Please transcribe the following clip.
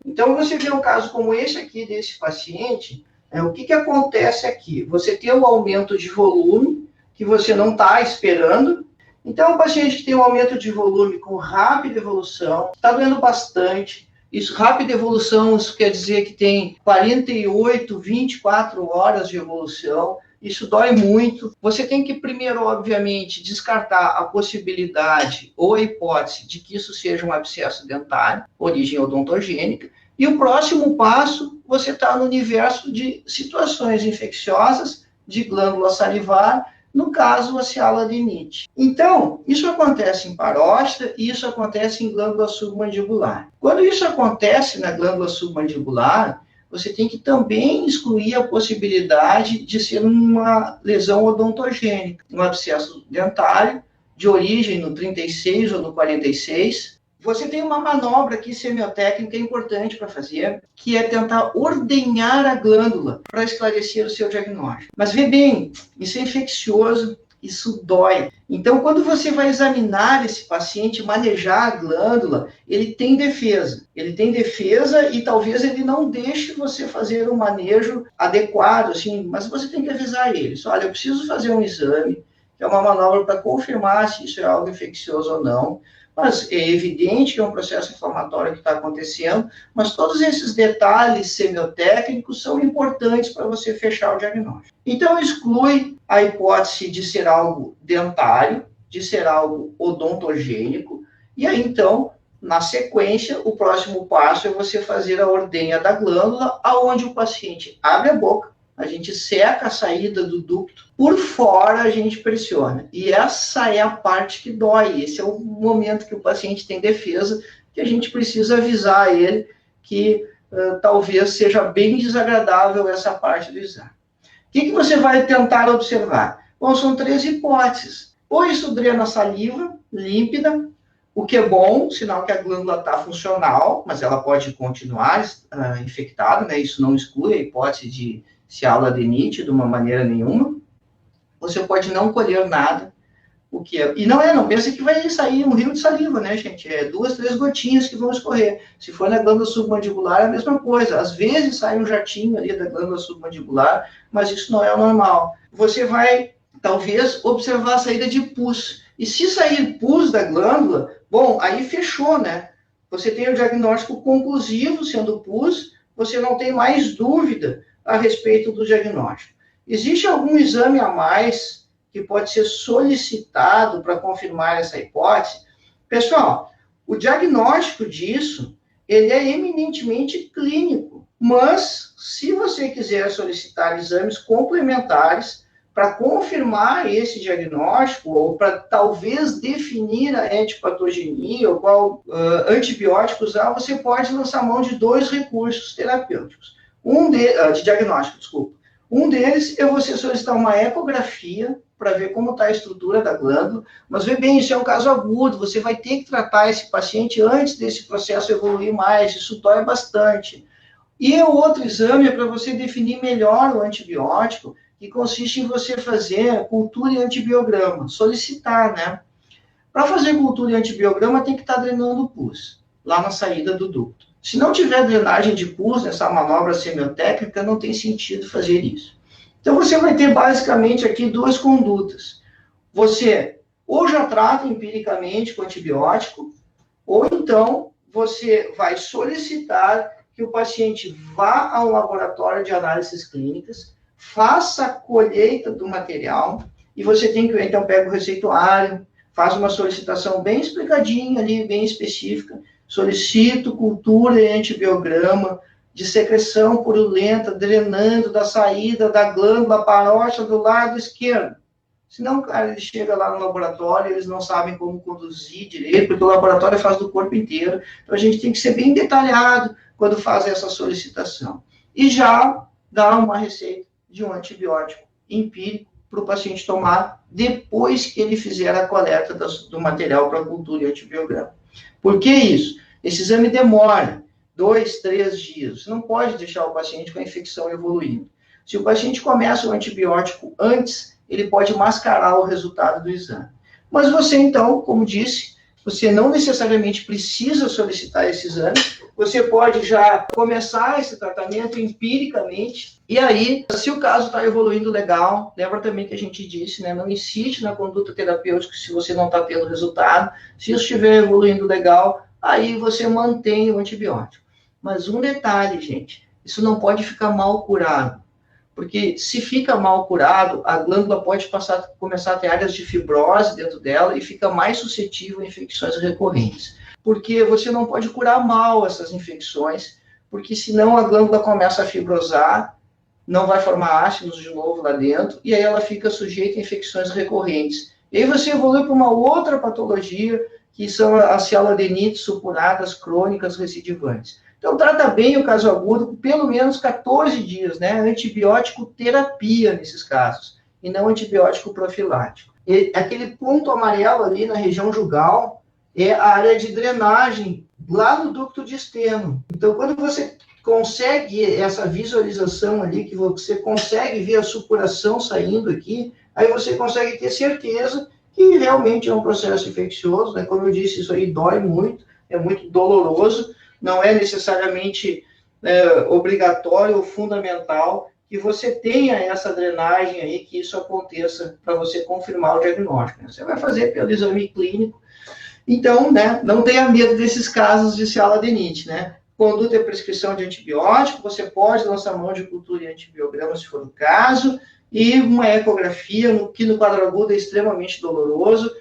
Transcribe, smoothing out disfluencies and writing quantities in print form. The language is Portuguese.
Então, você vê um caso como esse aqui, desse paciente, o que acontece aqui? Você tem um aumento de volume que você não está esperando. Então, o paciente que tem um aumento de volume com rápida evolução, está doendo bastante. Isso, rápida evolução, isso quer dizer que tem 48, 24 horas de evolução. Isso dói muito. Você tem que primeiro, obviamente, descartar a possibilidade ou a hipótese de que isso seja um abscesso dentário, origem odontogênica. E o próximo passo, você está no universo de situações infecciosas de glândula salivar, no caso, a cialadenite. Então, isso acontece em paróstata e isso acontece em glândula submandibular. Quando isso acontece na glândula submandibular, você tem que também excluir a possibilidade de ser uma lesão odontogênica, um abscesso dentário de origem no 36 ou no 46. Você tem uma manobra aqui semiotécnica importante para fazer, que é tentar ordenhar a glândula para esclarecer o seu diagnóstico. Mas vê bem, isso é infeccioso, isso dói. Então, quando você vai examinar esse paciente, manejar a glândula, ele tem defesa. Ele tem defesa e talvez ele não deixe você fazer um manejo adequado, assim, mas você tem que avisar ele. Olha, eu preciso fazer um exame, que é uma manobra para confirmar se isso é algo infeccioso ou não. Mas é evidente que é um processo inflamatório que está acontecendo, mas todos esses detalhes semiotécnicos são importantes para você fechar o diagnóstico. Então, exclui a hipótese de ser algo dentário, de ser algo odontogênico, e aí, então, na sequência, o próximo passo é você fazer a ordenha da glândula, aonde o paciente abre a boca, a gente seca a saída do ducto, por fora a gente pressiona. E essa é a parte que dói, esse é o momento que o paciente tem defesa, que a gente precisa avisar ele que talvez seja bem desagradável essa parte do exame. O que você vai tentar observar? Bom, são 3 hipóteses. Ou isso drena a saliva límpida, o que é bom, sinal que a glândula está funcional, mas ela pode continuar infectada, né? Isso não exclui a hipótese de cialadenite de uma maneira nenhuma. Você pode não colher nada, o que é... E não pensa que vai sair um rio de saliva, né, gente? É 2, 3 gotinhas que vão escorrer. Se for na glândula submandibular, é a mesma coisa. Às vezes sai um jatinho ali da glândula submandibular, mas isso não é o normal. Você vai, talvez, observar a saída de pus. E se sair pus da glândula, bom, aí fechou, né? Você tem o diagnóstico conclusivo, sendo pus, você não tem mais dúvida a respeito do diagnóstico. Existe algum exame a mais que pode ser solicitado para confirmar essa hipótese? Pessoal, o diagnóstico disso, ele é eminentemente clínico, mas se você quiser solicitar exames complementares para confirmar esse diagnóstico, ou para talvez definir a etiopatogenia, ou qual antibiótico usar, você pode lançar mão de 2 recursos terapêuticos. De diagnóstico, desculpa. Um deles é você solicitar uma ecografia para ver como está a estrutura da glândula, mas vê bem, isso é um caso agudo, você vai ter que tratar esse paciente antes desse processo evoluir mais, isso dói bastante. E o outro exame é para você definir melhor o antibiótico, que consiste em você fazer cultura e antibiograma, solicitar, né? Para fazer cultura e antibiograma tem que estar drenando o pus, lá na saída do ducto. Se não tiver drenagem de pus nessa manobra semiotécnica, não tem sentido fazer isso. Então, você vai ter basicamente aqui 2 condutas. Você ou já trata empiricamente com antibiótico, ou então você vai solicitar que o paciente vá ao laboratório de análises clínicas, faça a colheita do material, e você tem que, então, pega o receituário, faz uma solicitação bem explicadinha ali, bem específica, solicito cultura e antibiograma de secreção purulenta drenando da saída da glândula parótida do lado esquerdo. Senão, cara, ele chega lá no laboratório, eles não sabem como conduzir direito, porque o laboratório faz do corpo inteiro. Então, a gente tem que ser bem detalhado quando faz essa solicitação. E já dá uma receita de um antibiótico empírico para o paciente tomar depois que ele fizer a coleta do material para cultura e antibiograma. Por que isso? Esse exame demora 2, 3 dias. Você não pode deixar o paciente com a infecção evoluindo. Se o paciente começa o antibiótico antes, ele pode mascarar o resultado do exame. Mas você, então, como disse, você não necessariamente precisa solicitar esse exame, você pode já começar esse tratamento empiricamente, e aí, se o caso está evoluindo legal, lembra também que a gente disse, né, não insiste na conduta terapêutica se você não está tendo resultado, se isso estiver evoluindo legal, aí você mantém o antibiótico. Mas um detalhe, gente, isso não pode ficar mal curado, porque se fica mal curado, a glândula pode começar a ter áreas de fibrose dentro dela e fica mais suscetível a infecções recorrentes. Porque você não pode curar mal essas infecções, porque senão a glândula começa a fibrosar, não vai formar ácidos de novo lá dentro, e aí ela fica sujeita a infecções recorrentes. E aí você evolui para uma outra patologia, que são as cialodenites supuradas crônicas recidivantes. Então, trata bem o caso agudo por pelo menos 14 dias, né? Antibiótico terapia nesses casos, e não antibiótico profilático. E aquele ponto amarelo ali na região jugal é a área de drenagem lá no ducto de externo. Então, quando você consegue essa visualização ali, que você consegue ver a supuração saindo aqui, aí você consegue ter certeza que realmente é um processo infeccioso, né? Como eu disse, isso aí dói muito, é muito doloroso, não é necessariamente obrigatório ou fundamental que você tenha essa drenagem aí, que isso aconteça para você confirmar o diagnóstico, né? Você vai fazer pelo exame clínico, então, né, não tenha medo desses casos de cialadenite, né? Conduta e prescrição de antibiótico, você pode lançar mão de cultura e antibiograma, se for o caso, e uma ecografia, que no quadro agudo é extremamente doloroso,